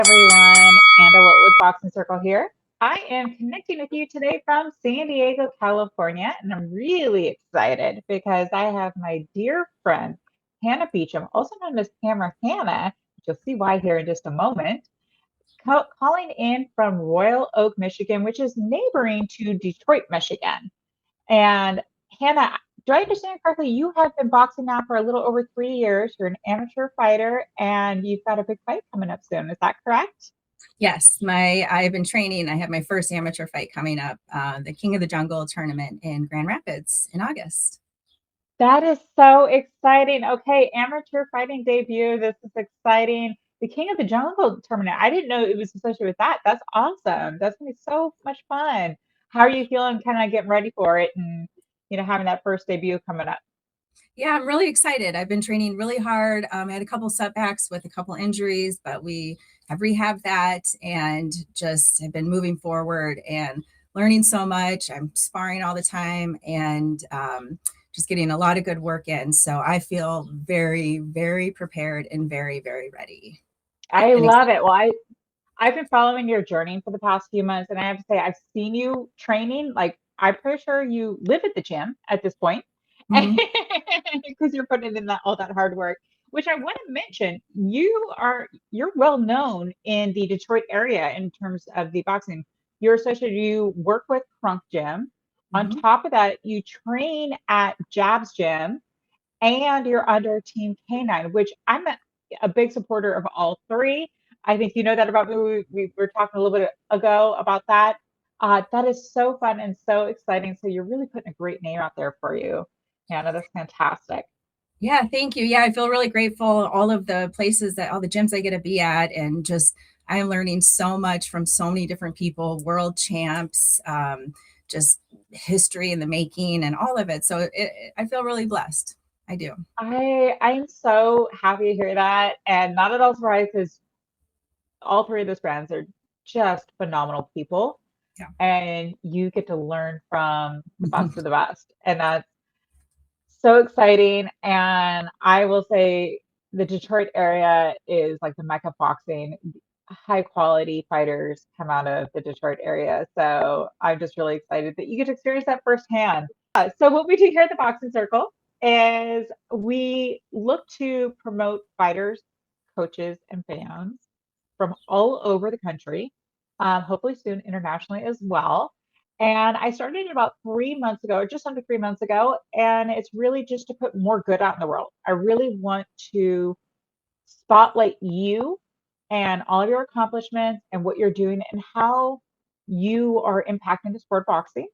Everyone, Anna with Boxing Circle here. I am connecting with you today from San Diego, California, and I'm really excited because I have my dear friend Hannah Beachum, also known as Camera Hannah, which you'll see why here in just a moment, calling in from Royal Oak, Michigan, which is neighboring to Detroit, Michigan. And Hannah, do I understand correctly? You have been boxing now for a little over 3 years. You're an amateur fighter, and you've got a big fight coming up soon. Is that correct? Yes, I've been training. I have my first amateur fight coming up, the King of the Jungle tournament in Grand Rapids in August. That is so exciting. Okay, amateur fighting debut. This is exciting. The King of the Jungle tournament. I didn't know it was associated with that. That's awesome. That's gonna be so much fun. How are you feeling kind of getting ready for it and having that first debut coming up? Yeah, I'm really excited. I've been training really hard. I had a couple setbacks with a couple injuries, but we have rehabbed that and just have been moving forward and learning so much. I'm sparring all the time and just getting a lot of good work in. So I feel very, very prepared and very, very ready. I And love it. Well, I've been following your journey for the past few months, and I have to say, I've seen you training. Like, I'm pretty sure you live at the gym at this point Mhm. because you're putting in all that hard work. Which I want to mention, you're well known in the Detroit area in terms of the boxing. You're associated. You work with KRONK Gym. On Mhm. top of that, you train at Jabs Gym, and you're under Team Canine, which I'm a big supporter of all three. I think you know that about me. We were talking a little bit ago about that. That is so fun and so exciting. So you're really putting a great name out there for you, Hannah. That's fantastic. Yeah, thank you. Yeah, I feel really grateful. All of the places that all the gyms I get to be at, and just I'm learning so much from so many different people, world champs, just history in the making, and all of it. So I feel really blessed. I do. I'm so happy to hear that, and not at all surprised because all three of those brands are just phenomenal people, Yeah. and you get to learn from the best of the best, and that's so exciting. And I will say the Detroit area is like the mecca of boxing. High quality fighters come out of the Detroit area. So I'm just really excited that you get to experience that firsthand. So what we do here at the Boxing Circle is we look to promote fighters, coaches, and fans from all over the country, hopefully soon internationally as well. And I started it about 3 months ago, or just under 3 months ago. And it's really just to put more good out in the world. I really want to spotlight you and all of your accomplishments and what you're doing and how you are impacting the sport of boxing.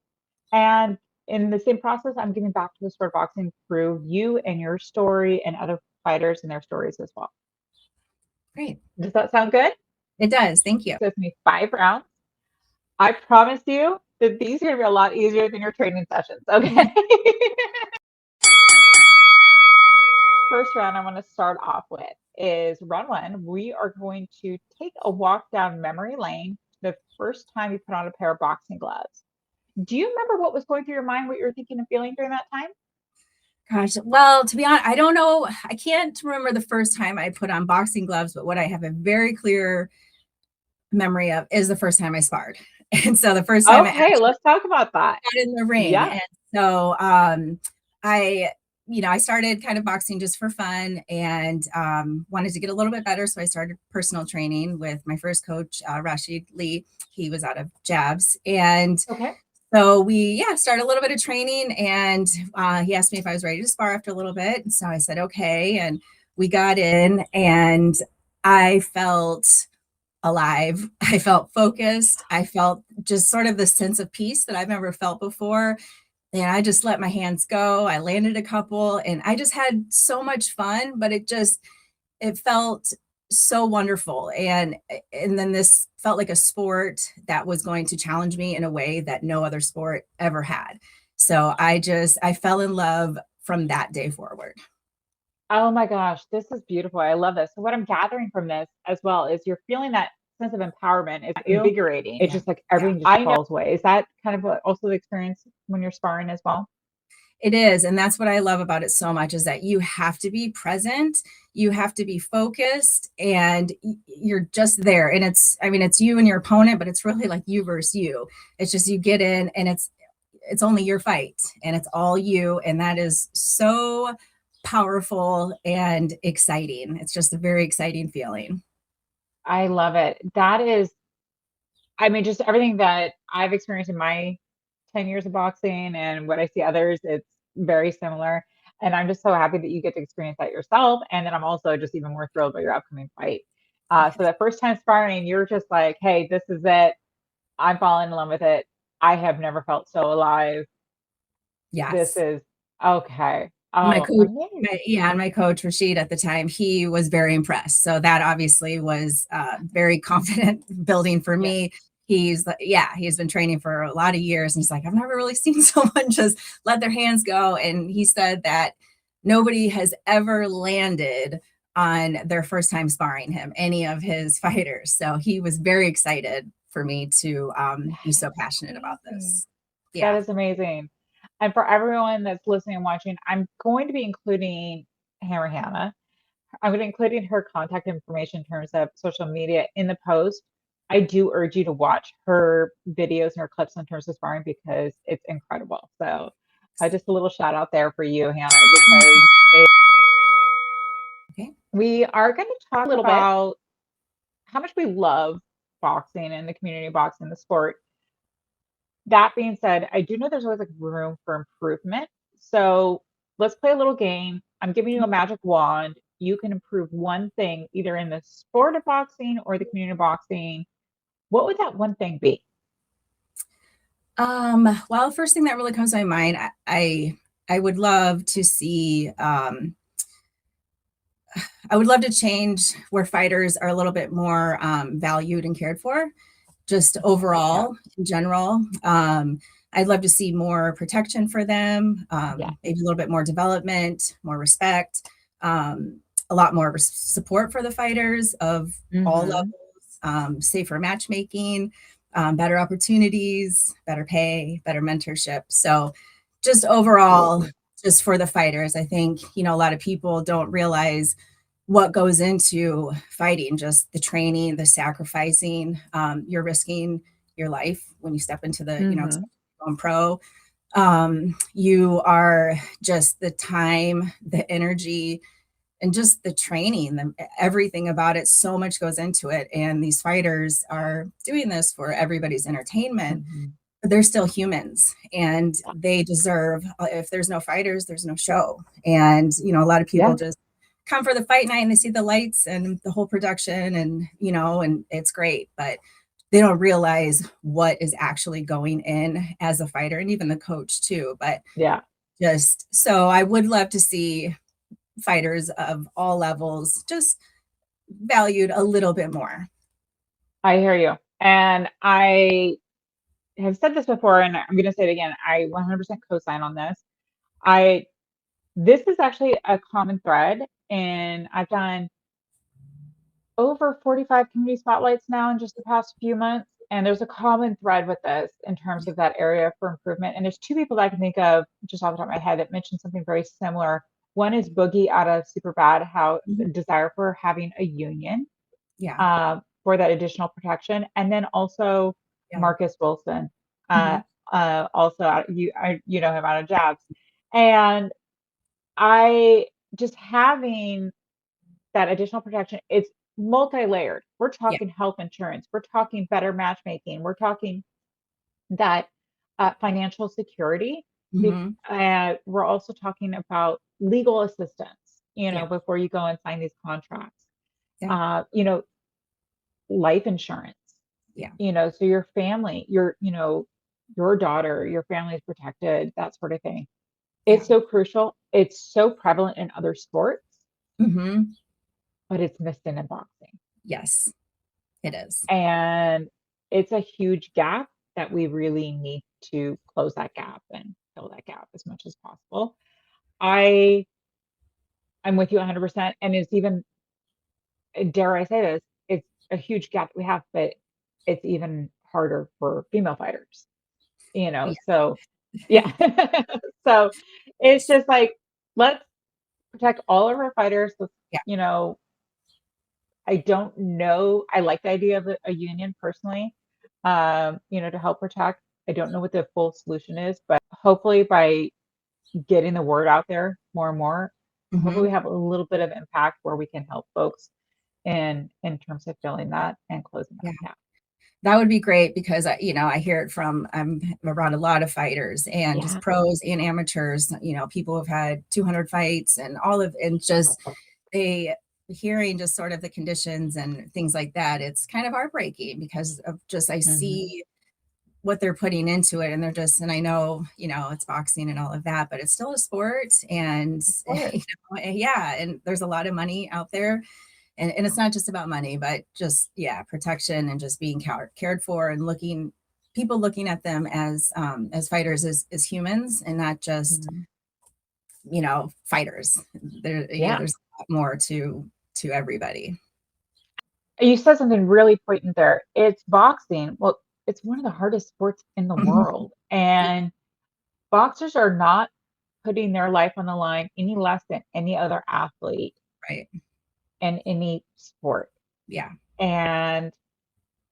And in the same process, I'm giving back to the sport of boxing through you and your story and other fighters and their stories as well. Great. Does that sound good? It does. Thank you. So it's gonna be 5 rounds. I promise you that these are going to be a lot easier than your training sessions. Okay. First round I want to start off with is round one. We are going to take a walk down memory lane the first time you put on a pair of boxing gloves. Do you remember what was going through your mind, what you were thinking and feeling during that time? Gosh, well, to be honest, I don't know. I can't remember the first time I put on boxing gloves, but what I have a very clear memory of is the first time I sparred. And so the first time I Okay, let's talk about that. got in the ring. Yeah. And so I, I started kind of boxing just for fun and wanted to get a little bit better. So I started personal training with my first coach, Rashid Lee. He was out of Jabs. And Okay. so we, started a little bit of training and he asked me if I was ready to spar after a little bit. And so I said, okay. And we got in and I felt alive. I felt focused. I felt just sort of the sense of peace that I've never felt before. And I just let my hands go. I landed a couple and I just had so much fun, but it felt so wonderful. And then this felt like a sport that was going to challenge me in a way that no other sport ever had. So I fell in love from that day forward. Oh my gosh, this is beautiful. I love this. So what I'm gathering from this as well is you're feeling that sense of empowerment. It's You? invigorating. It's Yeah. just like Yeah. everything just falls away. Is that kind of also the experience when you're sparring as well? It is. And that's what I love about it so much is that you have to be present, you have to be focused, and you're just there. And I mean, it's you and your opponent, but it's really like you versus you. It's just you get in and it's only your fight and it's all you. And that is so powerful and exciting. It's just a very exciting feeling. I love it. That is, I mean, just everything that I've experienced in my 10 years of boxing and what I see others, it's very similar. And I'm just so happy that you get to experience that yourself. And then I'm also just even more thrilled about your upcoming fight. So that first time sparring, you're just like, hey, this is it. I'm falling in love with it. I have never felt so alive. This Yes. is okay. My Oh, coach, amazing. and my coach Rashid at the time, he was very impressed. So that obviously was very confident building for Yeah. me. He's been training for a lot of years, and he's like, I've never really seen someone just let their hands go. And he said that nobody has ever landed on their first time sparring him, any of his fighters. So he was very excited for me to be That so is passionate about amazing. this. That Yeah. is amazing. And for everyone that's listening and watching, I'm going to be including Hammer Hannah. I'm going to including her contact information in terms of social media in the post. I do urge you to watch her videos and her clips in terms of sparring because it's incredible. So just a little shout out there for you, Hannah, because Okay. we are going to talk a little bit about how much we love boxing and the community of boxing, the sport. That being said, I do know there's always like room for improvement. So let's play a little game. I'm giving you a magic wand. You can improve one thing either in the sport of boxing or the community of boxing. What would that one thing be? Well, first thing that really comes to my mind, I would love to see I would love to change where fighters are a little bit more valued and cared for, just Yeah, overall in general. I'd love to see more protection for them, yeah. maybe a little bit more development, more respect, a lot more support for the fighters of all Mm-hmm. levels, safer matchmaking, better opportunities, better pay, better mentorship. So just overall, Absolutely. just for the fighters, I think, a lot of people don't realize what goes into fighting, just the training, the sacrificing. You're risking your life when you step into the, Mm-hmm. on pro. You are just the time, the energy, and just the training, everything about it. So much goes into it. And these fighters are doing this for everybody's entertainment. Mm-hmm. But they're still humans and Yeah. they deserve, if there's no fighters, there's no show. And, a lot of people Yeah. just come for the fight night and they see the lights and the whole production and, and it's great. But they don't realize what is actually going in as a fighter and even the coach too. But Yeah. just so I would love to see fighters of all levels just valued a little bit more. I hear you. And I have said this before, and I'm going to say it again. I 100% co-sign on this. I This is actually a common thread, and I've done over 45 community spotlights now in just the past few months. And there's a common thread with this in terms of that area for improvement. And there's two people that I can think of just off the top of my head that mentioned something very similar. One is Boogie out of Superbad, how Mhm. desire for having a union Yeah. for that additional protection. And then also Yeah. Marcus Wilson, uh, Mhm. also you know him out of Jabs. And I just having that additional protection, it's multi-layered. We're Yeah. talking health insurance, we're talking better matchmaking, we're talking that financial security. Mhm. We're also talking about legal assistance, Yeah. before you go and sign these contracts. Yeah. Uh, you know, Life insurance, Yeah. so your family, your daughter, your family is protected, that sort of thing. Yeah. It's so crucial. It's so prevalent in other sports, Mhm. but it's missed in boxing. Yes, it is. And it's a huge gap that we really need to close that gap and fill that gap as much as possible. I I'm with you 100%. And it's even, dare I say this, it's a huge gap that we have, but it's even harder for female fighters, Yeah. so yeah. So It's just like, let's protect all of our fighters. Let's, Yeah. you know, I don't know. I like the idea of a union personally, to help protect. I don't know what the full solution is, but hopefully by getting the word out there more and more, hopefully Mm-hmm. we have a little bit of impact where we can help folks in terms of filling that and closing Yeah. that gap. That would be great because I hear it from, I'm around a lot of fighters and just Yeah. pros and amateurs, people have had 200 fights and just they hearing just sort of the conditions and things like that. It's kind of heartbreaking because of just, I Mhm. see what they're putting into it and and I know, it's boxing and all of that, but it's still a sport and, Of course. yeah. And there's a lot of money out there and it's not just about money, but just, yeah, protection and just being cared for and people looking at them as fighters, as humans and not just, Mhm. fighters. Yeah. There's a lot more to everybody. You said something really poignant there. It's boxing. Well, it's one of the hardest sports in the Mhm. world. And boxers are not putting their life on the line any less than any other athlete Right. in any sport. Yeah. And,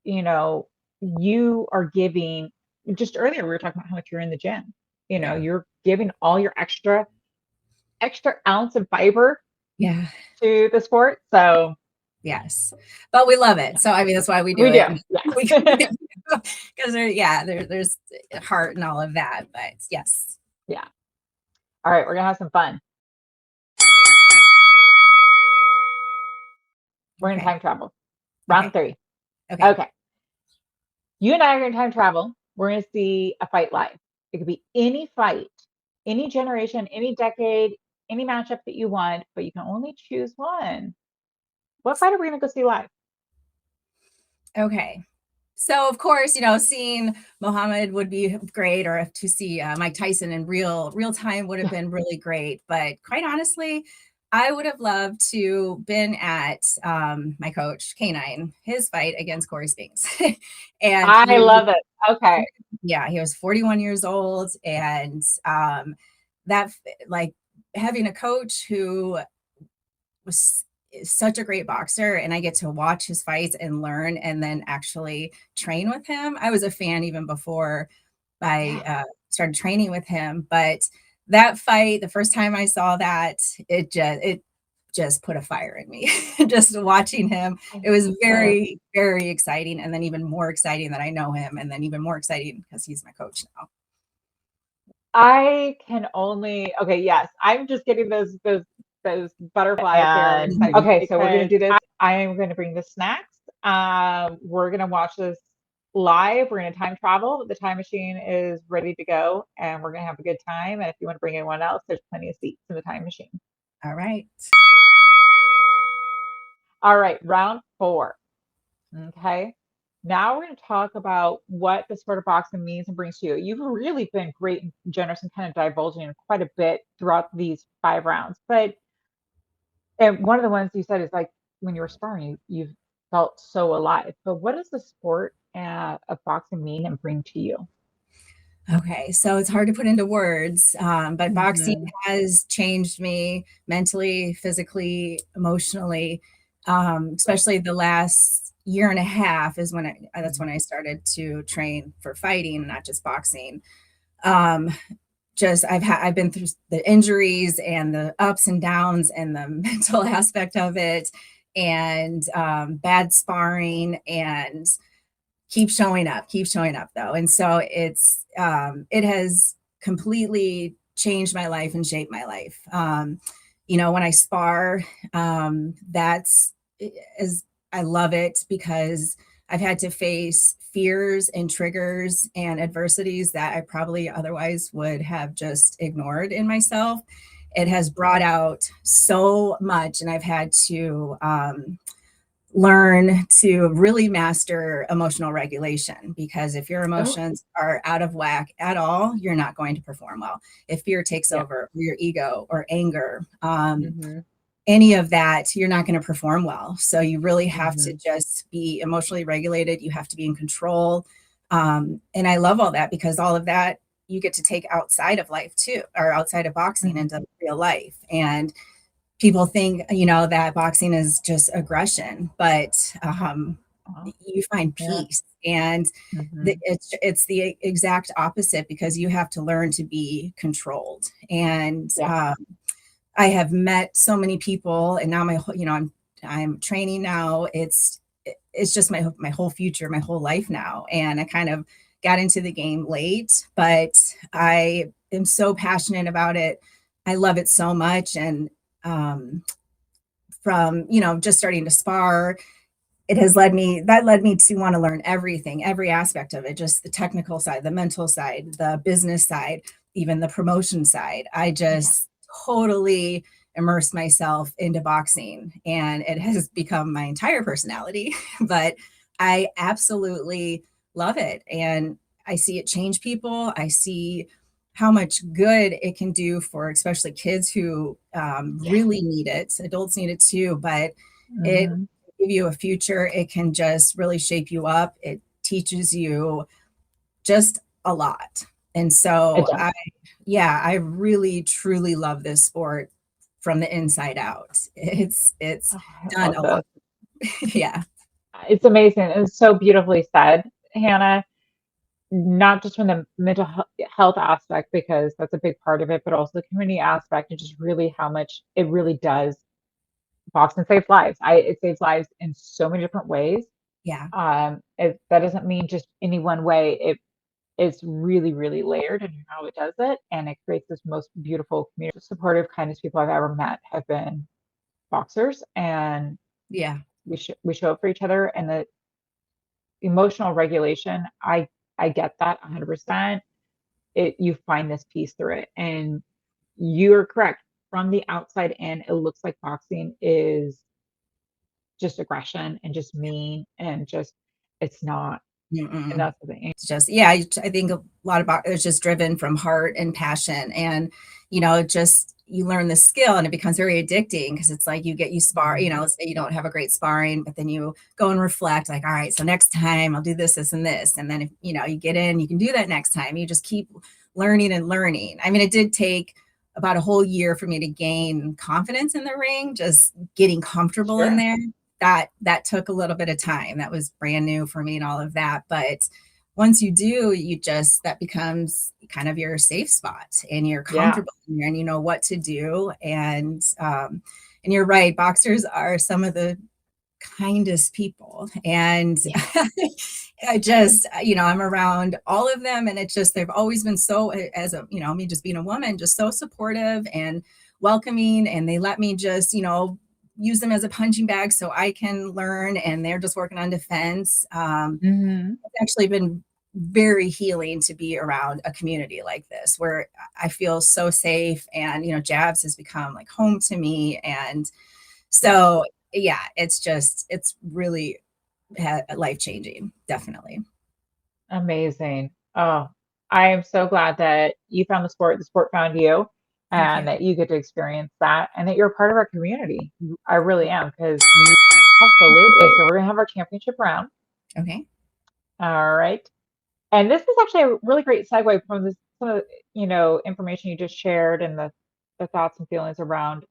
you know, you are giving, just earlier we were talking about how much you're in the gym. Yeah. You're giving all your extra ounce of fiber Yeah. to the sport. So Yes. But we love it. yeah, So I mean that's why we do we do. it. We Yes. because there's heart and all of that. But yes. Yeah. All right, we're gonna have some fun. We're gonna Okay. time travel. Round Okay. three. Okay. Okay. You and I are gonna time travel. We're gonna see a fight live. It could be any fight, any generation, any decade, any matchup that you want, but you can only choose one. What fight are we gonna go see live? Okay. So of course, seeing Muhammad would be great, or to see Mike Tyson in real time would have Yeah. been really great. But quite honestly, I would have loved to been at my coach K9 his fight against Corey Spinks, and I love it. Okay. yeah, he was 41 years old, and that like having a coach who was such a great boxer and I get to watch his fights and learn and then actually train with him. I was a fan even before I Yeah. started training with him, but that fight, the first time I saw that, it just put a fire in me. Just watching him, I it was love very, very exciting, and then even more exciting that I know him, and then even more exciting because he's my coach now. I can only okay, yes. I'm just getting those butterflies there. And Excited okay, so we're gonna do this. I am gonna bring the snacks. We're gonna watch this live. We're gonna time travel. The time machine is ready to go, and we're gonna have a good time. And if you want to bring anyone else, there's plenty of seats in the time machine. all right. All right, round four. Okay. Now we're going to talk about what the sport of boxing means and brings to you. You've really been great and generous and kind of divulging quite a bit throughout these 5 rounds. But and one of the ones you said is like when you were sparring, you felt so alive. But what does the sport of boxing mean and bring to you? Okay, so it's hard to put into words, but boxing Hmm. has changed me mentally, physically, emotionally, especially the last year and a half is when that's when I started to train for fighting, not just boxing. Um, I've been through the injuries and the ups and downs and the mental aspect of it, and bad sparring and keep showing up though. And so it has completely changed my life and shaped my life. When I spar, that's is I love it because I've had to face fears and triggers and adversities that I probably otherwise would have just ignored in myself. It has brought out so much, and I've had to learn to really master emotional regulation, because if your Oh, emotions are out of whack at all, you're not going to perform well. If fear takes yeah. over, or your ego or anger, Hmm. any of that, you're not going to perform well. So you really have to Hmm. just be emotionally regulated. You have to be in control. And I love all that because all of that you get to take outside of life too, or outside of boxing Mhm. into real life. And people think, that boxing is just aggression, but Uh-huh. you find Yeah. peace. And Mhm. it's the exact opposite, because you have to learn to be controlled. And Yeah. I have met so many people, and now I'm training now. It's just my whole future, my whole life now. And I kind of got into the game late, but I am so passionate about it. I love it so much. And um, from just starting to spar, that led me to want to learn everything, every aspect of it, just the technical side, the mental side, the business side, even the promotion side. I Yeah. just totally immersed myself into boxing, and it has become my entire personality. But I absolutely love it, and I see it change people. I see how much good it can do for especially kids who Yes. really need it. Adults need it too, but it Mhm. give you a future. It can just really shape you up. It teaches you just a lot. And It so does. I really truly love this sport from the inside out. It's Oh, I done love a lot. this. Yeah. It's amazing. It's so beautifully said, Hannah, not just from the mental health aspect, because that's a big part of it, but also the community aspect and just really how much it really does. Boxing saves lives. It saves lives in so many different ways. Yeah. That doesn't mean just any one way. It's really, really layered in how it does it, and it creates this most beautiful community. Supportive, kindest people I've ever met have been boxers, and Yeah. we show up for each other. And the emotional regulation, I get that 100%. You find this piece through it, and you're correct. From the outside in, it looks like boxing is just aggression and just mean and just it's not. And Mm-mm. that's the thing. It's just, yeah, I think a lot about it's just driven from heart and passion. And, just you learn the skill, and it becomes very addicting, because it's like you spar, Mhm. let's say you don't have a great sparring, but then you go and reflect, like, all right, so next time I'll do this, this, and this. And then if, you get in, you can do that next time. You just keep learning and learning. I mean, it did take about a whole year for me to gain confidence in the ring, just getting comfortable in Sure. there. That took a little bit of time. That was brand new for me and all of that. But once you do, that becomes kind of your safe spot, and you're Yeah. comfortable in there, and you know what to do. And you're right, boxers are some of the kindest people. And Yeah. I just, I'm around all of them, and it's just, they've always been so, as a, me just being a woman, just so supportive and welcoming. And they let me just, use them as a punching bag so I can learn. And they're just working on defense. Mhm. It's actually been very healing to be around a community like this, where I feel so safe. And, Jabs has become like home to me. And Yeah. so, yeah, it's really life changing. Definitely. Amazing. Oh, I am so glad that you found the sport found you, Thank and you. that you get to experience that, and that you're a part of our community. I really am, because absolutely. So we're gonna have our championship round. Okay. All right. And this is actually a really great segue from this, some of the, information you just shared and the thoughts and feelings around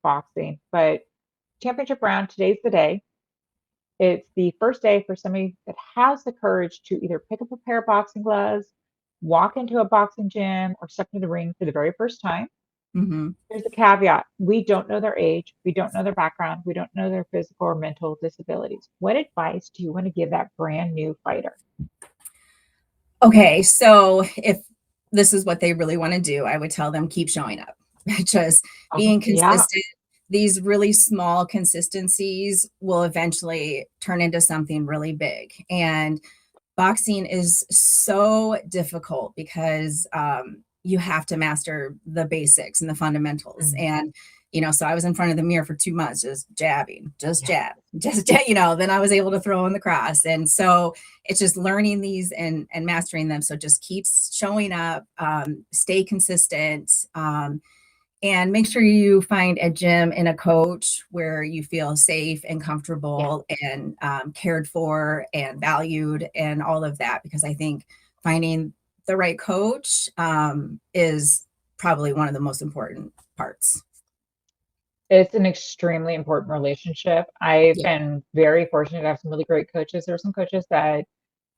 boxing. But championship round, today's the day. It's the first day for somebody that has the courage to either pick up a pair of boxing gloves, walk into a boxing gym, or step into the ring for the very first time. Hmm. There's a caveat. We don't know their age. We don't know their background. We don't know their physical or mental disabilities. What advice do you want to give that brand new fighter? Okay. So if this is what they really want to do, I would tell them keep showing up, just Okay. being Yeah. consistent. These really small consistencies will eventually turn into something really big. And boxing is so difficult because you have to master the basics and the fundamentals. Mm. And, so I was in front of the mirror for 2 months, just jabbing, just Yeah. jab, just jab, then I was able to throw in the cross. And so it's just learning these and mastering them. So just keep showing up, stay consistent, and make sure you find a gym and a coach where you feel safe and Yeah. comfortable and cared for and valued and all of that. Because I think finding the right coach is probably one of the most important parts. It's an extremely important relationship. I've Yeah. been very fortunate to have some really great coaches. There were some coaches that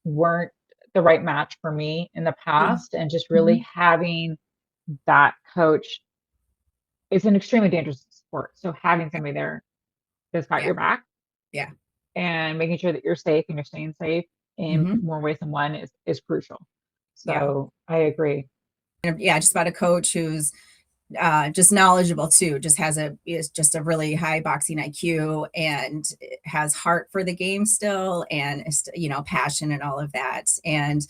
weren't the right match for me in the past, and just really Mhm. having that coach is an extremely dangerous sport. So having somebody there that's got Yeah. your back Yeah. and making sure that you're safe and you're staying safe in Hmm. more ways than one is crucial. Yeah. So I agree. Yeah. Just about a coach who's just knowledgeable too, just is just a really high boxing IQ and has heart for the game still, and is, passion and all of that. And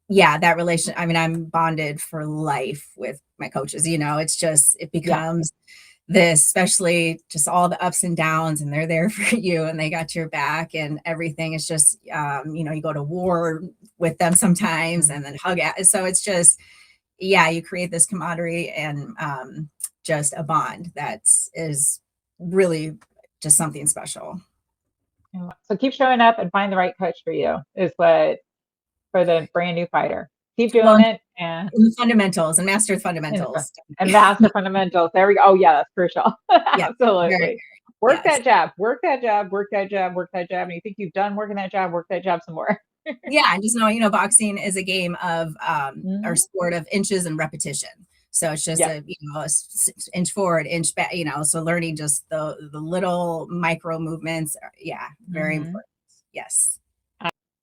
yeah, that relation, I mean, I'm bonded for life with my coaches. It's just, it Yeah. becomes this, especially just all the ups and downs, and they're there for you and they got your back, and everything is just, you go to war with them sometimes Mhm. and then hug at. So it's just, yeah, you create this camaraderie and just a bond that is really just something special. So keep showing up and find the right coach for you is what for the brand new fighter. Keep Well, doing it and in the fundamentals and master and, fundamentals. and master fundamentals. There we go. Oh yeah, that's crucial. Yeah, very, Absolutely. Work yes. that jab, work that jab, work that jab, work that jab. And you think you've done working that jab, work that jab some more. Yeah, and just know, boxing is a game of or Mhm. sport of inches and repetition. So it's just Yep. a inch forward, inch back, so learning just the little micro movements. Yeah, very Mhm. important. Yes.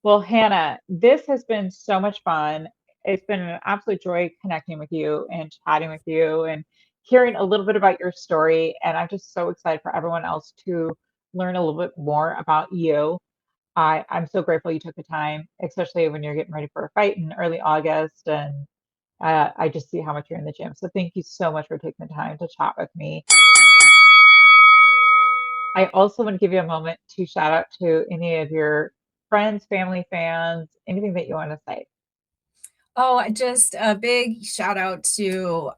Well, Hannah, this has been so much fun. It's been an absolute joy connecting with you and chatting with you and hearing a little bit about your story. And I'm just so excited for everyone else to learn a little bit more about you. I'm so grateful you took the time, especially when you're getting ready for a fight in early August. And I just see how much you're in the gym. So thank you so much for taking the time to chat with me. I also want to give you a moment to shout out to any of your friends, family, fans, anything that you want to say. Oh, just a big shout out to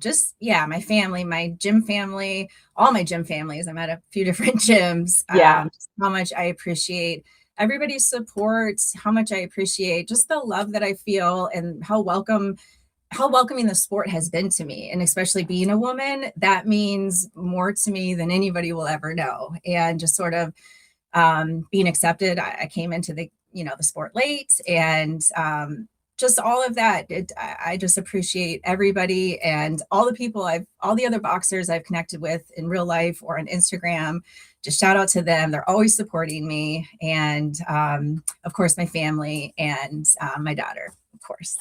just, yeah, my family, my gym family, all my gym families. I'm at a few different gyms. Yeah, Just how much I appreciate everybody's support, how much I appreciate just the love that I feel, and how welcoming the sport has been to me. And especially being a woman, that means more to me than anybody will ever know. And just sort of being accepted. I came into the sport late, and just all of that. I just appreciate everybody and all the other boxers I've connected with in real life or on Instagram. Just shout out to them. They're always supporting me. And of course, my family and my daughter, of course.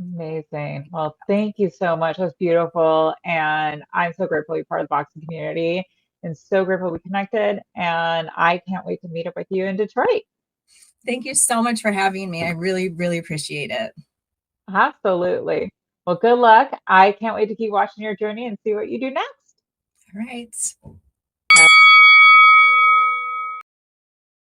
amazing. Well, thank you so much. That's beautiful. And I'm so grateful you're part of the boxing community and so grateful we connected. And I can't wait to meet up with you in Detroit. Thank you so much for having me. I really, really appreciate it. Absolutely. Well, good luck. I can't wait to keep watching your journey and see what you do next. All right.